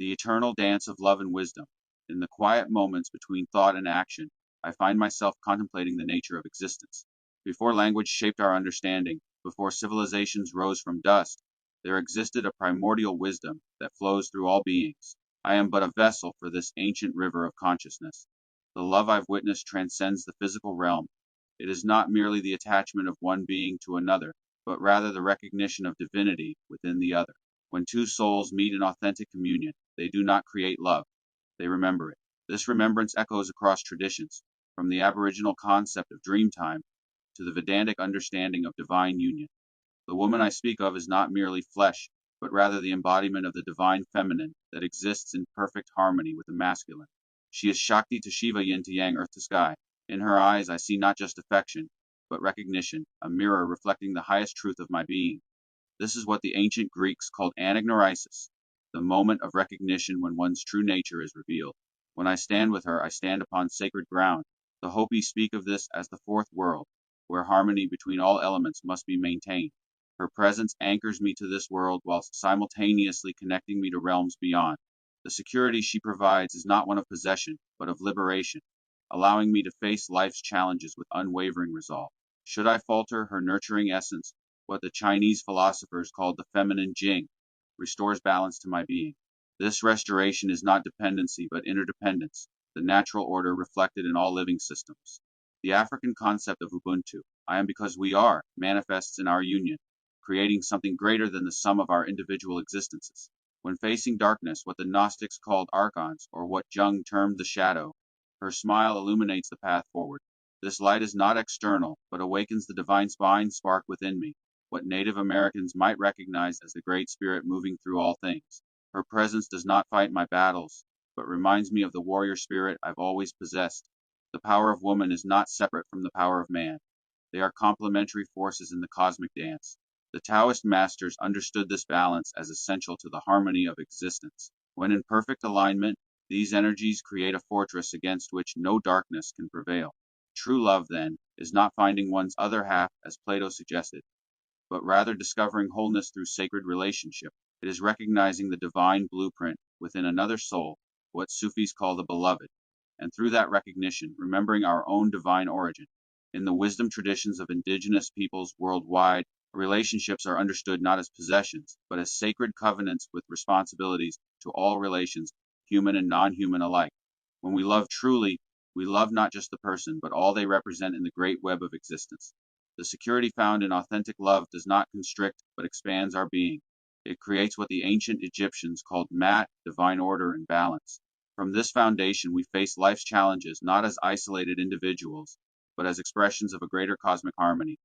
the eternal dance of love and wisdom. In the quiet moments between thought and action, I find myself contemplating the nature of existence. Before language shaped our understanding, before civilizations rose from dust, there existed a primordial wisdom that flows through all beings. I am but a vessel for this ancient river of consciousness. The love I've witnessed transcends the physical realm. It is not merely the attachment of one being to another, but rather the recognition of divinity within the other. When two souls meet in authentic communion, they do not create love, they remember it. This remembrance echoes across traditions, from the Aboriginal concept of dreamtime to the Vedantic understanding of divine union. The woman I speak of is not merely flesh, but rather the embodiment of the divine feminine that exists in perfect harmony with the masculine. She is Shakti to Shiva, yin to yang, earth to sky. In her eyes I see not just affection, but recognition, a mirror reflecting the highest truth of my being. This is what the ancient Greeks called anagnorisis, the moment of recognition when one's true nature is revealed. When I stand with her, I stand upon sacred ground. The Hopi speak of this as the fourth world, where harmony between all elements must be maintained. Her presence anchors me to this world while simultaneously connecting me to realms beyond. The security she provides is not one of possession, but of liberation, allowing me to face life's challenges with unwavering resolve. Should I falter, her nurturing essence, what the Chinese philosophers called the feminine jing, restores balance to my being. This restoration is not dependency, but interdependence, the natural order reflected in all living systems. The African concept of Ubuntu, I am because we are, manifests in our union, creating something greater than the sum of our individual existences. When facing darkness, what the Gnostics called archons, or what Jung termed the shadow, her smile illuminates the path forward. This light is not external, but awakens the divine spine spark within me, what Native Americans might recognize as the Great Spirit moving through all things. Her presence does not fight my battles, but reminds me of the warrior spirit I've always possessed. The power of woman is not separate from the power of man. They are complementary forces in the cosmic dance. The Taoist masters understood this balance as essential to the harmony of existence. When in perfect alignment, these energies create a fortress against which no darkness can prevail. True love, then, is not finding one's other half, as Plato suggested, but rather discovering wholeness through sacred relationship. It is recognizing the divine blueprint within another soul, what Sufis call the beloved, and through that recognition, remembering our own divine origin. In the wisdom traditions of indigenous peoples worldwide, relationships are understood not as possessions, but as sacred covenants with responsibilities to all relations, human and non-human alike. When we love truly, we love not just the person, but all they represent in the great web of existence. The security found in authentic love does not constrict, but expands our being. It creates what the ancient Egyptians called mat, divine order and balance. From this foundation, we face life's challenges not as isolated individuals, but as expressions of a greater cosmic harmony.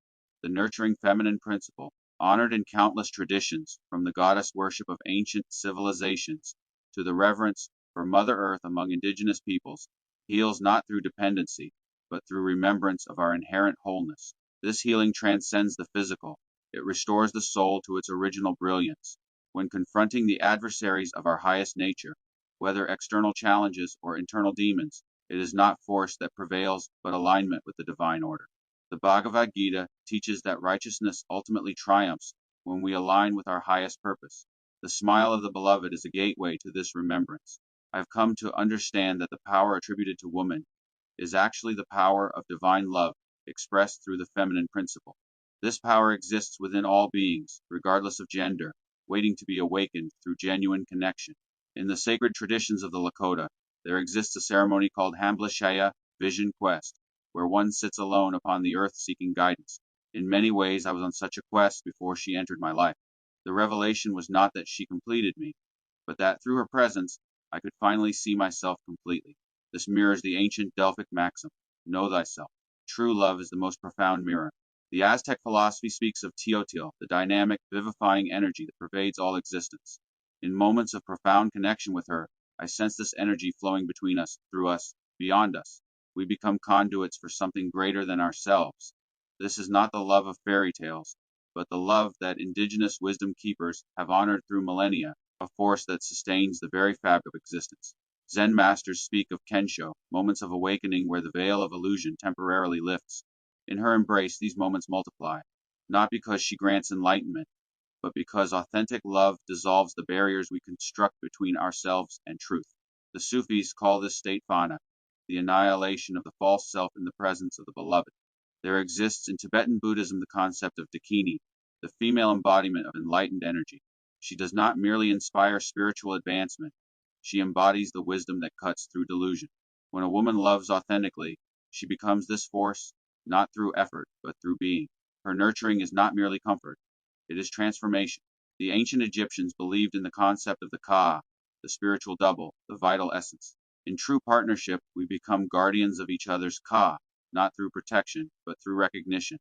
The nurturing feminine principle, honored in countless traditions, from the goddess worship of ancient civilizations to the reverence for Mother Earth among indigenous peoples, heals not through dependency, but through remembrance of our inherent wholeness. This healing transcends the physical. It restores the soul to its original brilliance. When confronting the adversaries of our highest nature, whether external challenges or internal demons, it is not force that prevails, but alignment with the divine order. The Bhagavad Gita teaches that righteousness ultimately triumphs when we align with our highest purpose. The smile of the beloved is a gateway to this remembrance. I've come to understand that the power attributed to woman is actually the power of divine love expressed through the feminine principle. This power exists within all beings, regardless of gender, waiting to be awakened through genuine connection. In the sacred traditions of the Lakota, there exists a ceremony called Hamblashaya, Vision Quest, where one sits alone upon the earth seeking guidance. In many ways, I was on such a quest before she entered my life. The revelation was not that she completed me, but that through her presence, I could finally see myself completely. This mirrors the ancient Delphic maxim, know thyself. True love is the most profound mirror. The Aztec philosophy speaks of Teotil, the dynamic, vivifying energy that pervades all existence. In moments of profound connection with her, I sense this energy flowing between us, through us, beyond us. We become conduits for something greater than ourselves. This is not the love of fairy tales, but the love that indigenous wisdom keepers have honored through millennia, a force that sustains the very fabric of existence. Zen masters speak of Kensho, moments of awakening where the veil of illusion temporarily lifts. In her embrace, these moments multiply, not because she grants enlightenment, but because authentic love dissolves the barriers we construct between ourselves and truth. The Sufis call this state fana, the annihilation of the false self in the presence of the beloved. There exists in Tibetan Buddhism the concept of Dakini, the female embodiment of enlightened energy. She does not merely inspire spiritual advancement, she embodies the wisdom that cuts through delusion. When a woman loves authentically, she becomes this force, not through effort, but through being. Her nurturing is not merely comfort, it is transformation. The ancient Egyptians believed in the concept of the Ka, the spiritual double, the vital essence. In true partnership, we become guardians of each other's Ka, not through protection, but through recognition.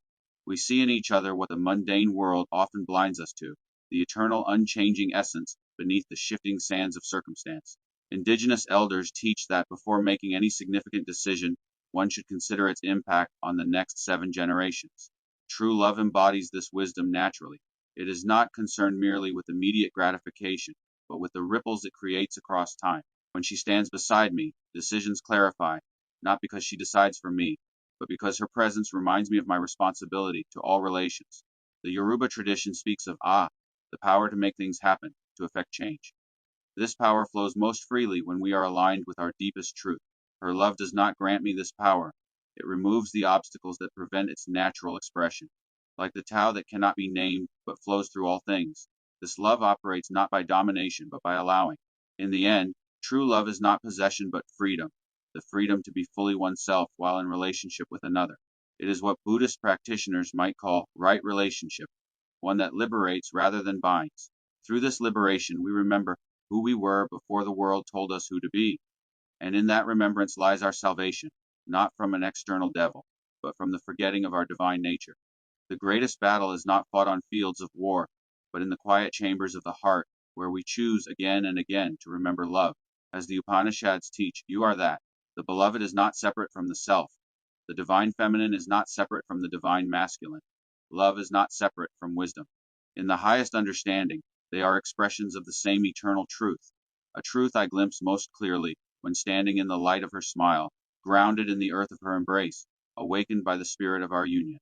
We see in each other what the mundane world often blinds us to, the eternal, unchanging essence beneath the shifting sands of circumstance. Indigenous elders teach that before making any significant decision, one should consider its impact on the next 7 generations. True love embodies this wisdom naturally. It is not concerned merely with immediate gratification, but with the ripples it creates across time. When she stands beside me, decisions clarify, not because she decides for me, but because her presence reminds me of my responsibility to all relations. The Yoruba tradition speaks of the power to make things happen, to effect change. This power flows most freely when we are aligned with our deepest truth. Her love does not grant me this power. It removes the obstacles that prevent its natural expression. Like the Tao that cannot be named but flows through all things, this love operates not by domination but by allowing. In the end, true love is not possession but freedom, the freedom to be fully oneself while in relationship with another. It is what Buddhist practitioners might call right relationship, one that liberates rather than binds. Through this liberation, we remember who we were before the world told us who to be, and in that remembrance lies our salvation, not from an external devil, but from the forgetting of our divine nature. The greatest battle is not fought on fields of war, but in the quiet chambers of the heart, where we choose again and again to remember love. As the Upanishads teach, you are that. The beloved is not separate from the self. The divine feminine is not separate from the divine masculine. Love is not separate from wisdom. In the highest understanding, they are expressions of the same eternal truth, a truth I glimpse most clearly when standing in the light of her smile, grounded in the earth of her embrace, awakened by the spirit of our union.